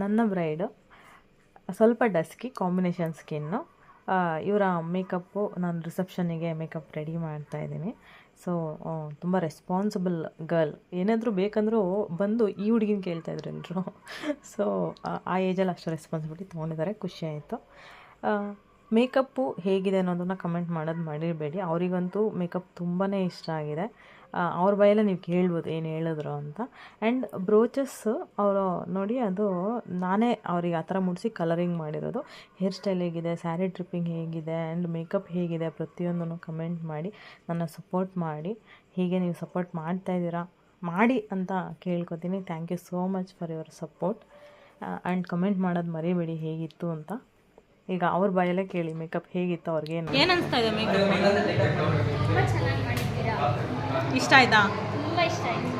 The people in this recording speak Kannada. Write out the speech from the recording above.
ನನ್ನ ಬ್ರೈಡು ಸ್ವಲ್ಪ ಡಸ್ಕಿ ಕಾಂಬಿನೇಷನ್ ಸ್ಕಿನ್ನು. ಇವರ ಮೇಕಪ್ಪು ನಾನು ರಿಸೆಪ್ಷನಿಗೆ ಮೇಕಪ್ ರೆಡಿ ಮಾಡ್ತಾಯಿದ್ದೀನಿ. ಸೊ ತುಂಬ ರೆಸ್ಪಾನ್ಸಿಬಲ್ ಗರ್ಲ್. ಏನಾದರೂ ಬೇಕಂದರೂ ಬಂದು ಈ ಹುಡುಗಿನ ಕೇಳ್ತಾಯಿದ್ರು ಎಲ್ಲರೂ. ಸೊ ಆ ಏಜಲ್ಲಿ ಅಷ್ಟು ರೆಸ್ಪಾನ್ಸಿಬಿಲಿಟಿ ತೊಗೊಂಡಿದ್ದಾರೆ, ಖುಷಿ ಆಯಿತು. ಮೇಕಪ್ಪು ಹೇಗಿದೆ ಅನ್ನೋದನ್ನು ಕಮೆಂಟ್ ಮಾಡೋದು ಮರಿಬೇಡಿ. ಅವರಿಗಂತೂ ಮೇಕಪ್ ತುಂಬಾ ಇಷ್ಟ ಆಗಿದೆ. ಅವ್ರ ಬಾಯಲ್ಲೇ ನೀವು ಕೇಳ್ಬೋದು ಏನು ಹೇಳಿದ್ರು ಅಂತ. ಆ್ಯಂಡ್ ಬ್ರೋಚಸ್ ಅವರು ನೋಡಿ, ಅದು ನಾನೇ ಅವ್ರಿಗೆ ಆ ಥರ ಮುಡಿಸಿ ಕಲರಿಂಗ್ ಮಾಡಿರೋದು. ಹೇರ್ ಸ್ಟೈಲ್ ಹೇಗಿದೆ, ಸ್ಯಾರಿ ಟ್ರಿಪ್ಪಿಂಗ್ ಹೇಗಿದೆ, ಆ್ಯಂಡ್ ಮೇಕಪ್ ಹೇಗಿದೆ, ಪ್ರತಿಯೊಂದನ್ನು ಕಮೆಂಟ್ ಮಾಡಿ ನನ್ನ ಸಪೋರ್ಟ್ ಮಾಡಿ. ಹೀಗೆ ನೀವು ಸಪೋರ್ಟ್ ಮಾಡ್ತಾಯಿದ್ದೀರಾ, ಮಾಡಿ ಅಂತ ಕೇಳ್ಕೊತೀನಿ. Thank you so much for your support. And comment ಮಾಡೋದು ಮರಿಬೇಡಿ ಹೇಗಿತ್ತು ಅಂತ. ಈಗ ಅವ್ರ ಬಾಯಲ್ಲೇ ಕೇಳಿ ಮೇಕಪ್ ಹೇಗಿತ್ತು, ಅವ್ರಿಗೆ ಏನು ಅನಿಸ್ತಾ ಇದೆ ಮೇಕಪ್? ತುಂಬ ಚೆನ್ನಾಗಿ ಮಾಡಿದ್ದೀರಾ. ಇಷ್ಟ ಆಯ್ತಾ? ತುಂಬ ಇಷ್ಟ ಆಯಿತು.